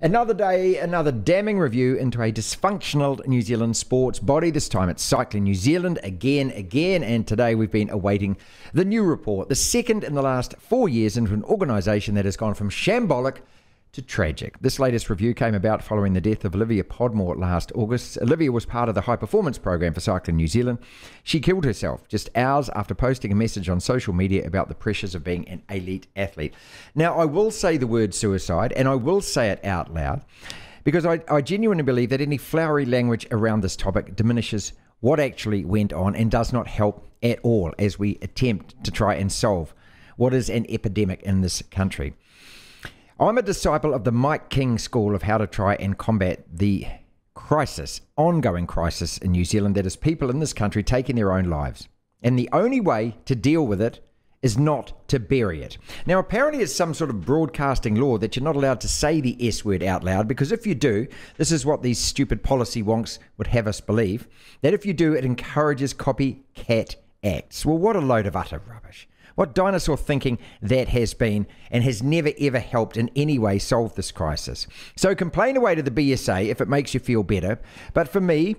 Another day, another damning review into a dysfunctional New Zealand sports body. This time it's Cycling New Zealand again, and today we've been awaiting the new report, the second in the last 4 years into an organisation that has gone from shambolic to tragic. This latest review came about following the death of Olivia Podmore last August. Olivia was part of the high performance program for Cycling New Zealand. She killed herself just hours after posting a message on social media about the pressures of being an elite athlete. Now, I will say the word suicide, and I will say it out loud, because I genuinely believe that any flowery language around this topic diminishes what actually went on and does not help at all as we attempt to try and solve what is an epidemic in this country. I'm a disciple of the Mike King school of how to try and combat the ongoing crisis in New Zealand that is people in this country taking their own lives. And the only way to deal with it is not to bury it. Now, apparently it's some sort of broadcasting law that you're not allowed to say the S word out loud, because if you do, this is what these stupid policy wonks would have us believe, that if you do, it encourages copycat acts. Well, what a load of utter rubbish. What dinosaur thinking that has been, and has never ever helped in any way solve this crisis. So complain away to the BSA if it makes you feel better. But for me,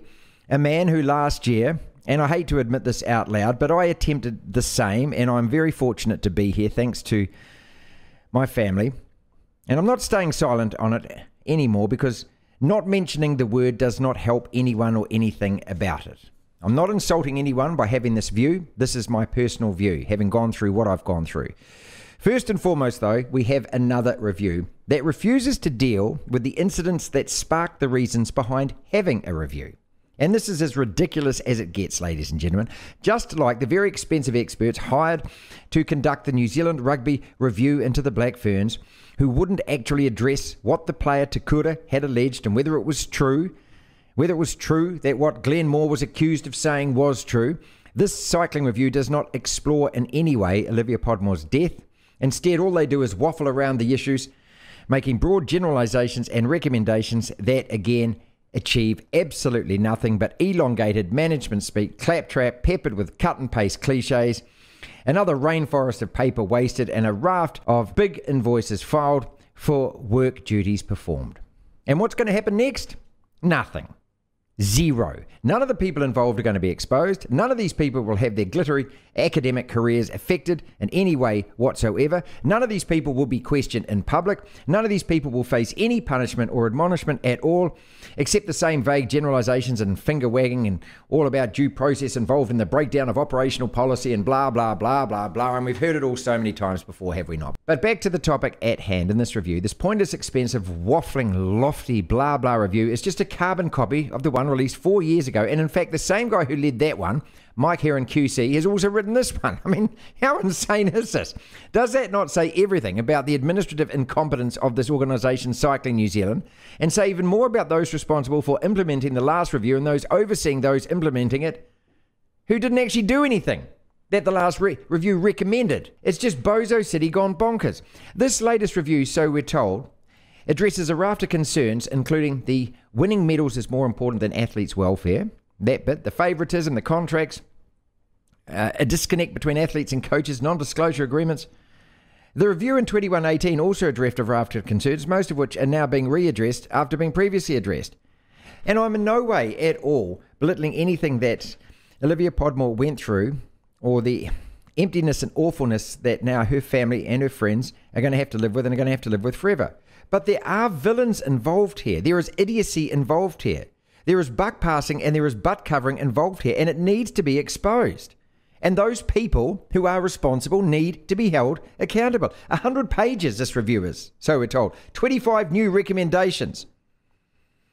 a man who last year, and I hate to admit this out loud, but I attempted the same, and I'm very fortunate to be here thanks to my family. And I'm not staying silent on it anymore, because not mentioning the word does not help anyone or anything about it. I'm not insulting anyone by having this view. This is my personal view, having gone through what I've gone through. First and foremost, though, we have another review that refuses to deal with the incidents that sparked the reasons behind having a review. And this is as ridiculous as it gets, ladies and gentlemen. Just like the very expensive experts hired to conduct the New Zealand Rugby review into the Black Ferns, who wouldn't actually address what the player Takura had alleged and whether it was true that what Glenn Moore was accused of saying was true. This cycling review does not explore in any way Olivia Podmore's death. Instead, all they do is waffle around the issues, making broad generalisations and recommendations that, again, achieve absolutely nothing but elongated management speak, claptrap, peppered with cut and paste cliches, another rainforest of paper wasted, and a raft of big invoices filed for work duties performed. And what's going to happen next? Nothing. Zero. None of the people involved are going to be exposed. None of these people will have their glittery academic careers affected in any way whatsoever. None of these people will be questioned in public. None of these people will face any punishment or admonishment at all, except the same vague generalizations and finger wagging and all about due process involved in the breakdown of operational policy and blah, blah, blah, blah, blah. And we've heard it all so many times before, have we not? But back to the topic at hand in this review. This pointless, expensive, waffling, lofty, blah, blah review is just a carbon copy of the one released 4 years ago. And in fact, the same guy who led that one, Mike Heron QC, has also written this one. I mean, how insane is this? Does that not say everything about the administrative incompetence of this organisation, Cycling New Zealand, and say even more about those responsible for implementing the last review and those overseeing those implementing it who didn't actually do anything that the last review recommended? It's just Bozo City gone bonkers. This latest review, so we're told, addresses a raft of concerns, including the winning medals is more important than athletes' welfare, that bit, the favouritism, the contracts, a disconnect between athletes and coaches, non-disclosure agreements. The review in 2118 also addressed a raft of concerns, most of which are now being readdressed after being previously addressed. And I'm in no way at all belittling anything that Olivia Podmore went through, or the emptiness and awfulness that now her family and her friends are going to have to live with, and are going to have to live with forever. But there are villains involved here. There is idiocy involved here. There is buck passing and there is butt covering involved here, and it needs to be exposed. And those people who are responsible need to be held accountable. 100 pages, this review is, so we're told. 25 new recommendations.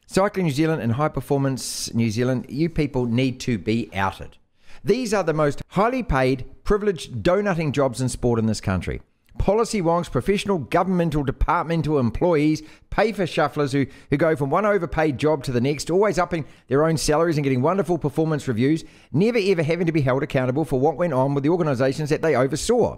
Cycling New Zealand and High Performance New Zealand, you people need to be outed. These are the most highly paid, privileged, donutting jobs in sport in this country. Policy wonks, professional, governmental, departmental employees pay for shufflers who go from one overpaid job to the next, always upping their own salaries and getting wonderful performance reviews, never ever having to be held accountable for what went on with the organisations that they oversaw.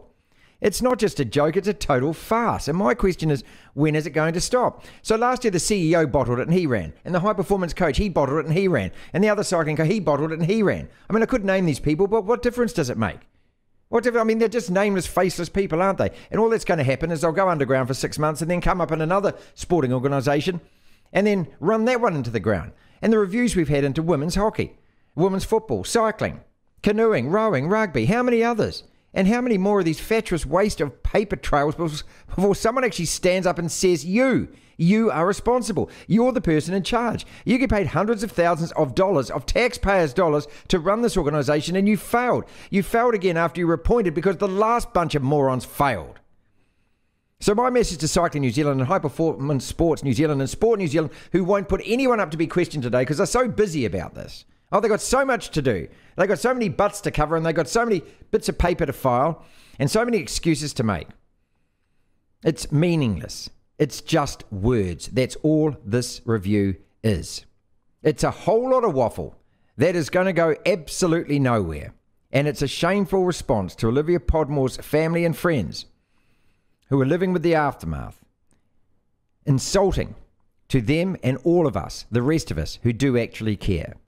It's not just a joke, it's a total farce. And my question is, when is it going to stop? So last year the CEO bottled it and he ran. And the high performance coach, he bottled it and he ran. And the other cycling coach, he bottled it and he ran. I mean, I could name these people, but what difference does it make? Whatever. I mean, they're just nameless, faceless people, aren't they? And all that's going to happen is they'll go underground for 6 months and then come up in another sporting organisation and then run that one into the ground. And the reviews we've had into women's hockey, women's football, cycling, canoeing, rowing, rugby, how many others? And how many more of these fatuous waste of paper trails before someone actually stands up and says, you are responsible. You're the person in charge. You get paid hundreds of thousands of dollars, of taxpayers' dollars, to run this organisation, and you failed. You failed again after you were appointed because the last bunch of morons failed. So my message to Cycling New Zealand and High Performance Sports New Zealand and Sport New Zealand, who won't put anyone up to be questioned today because they're so busy about this. Oh, they've got so much to do. They've got so many butts to cover and they've got so many bits of paper to file and so many excuses to make. It's meaningless. It's just words. That's all this review is. It's a whole lot of waffle that is going to go absolutely nowhere. And it's a shameful response to Olivia Podmore's family and friends who are living with the aftermath. Insulting to them and all of us, the rest of us who do actually care.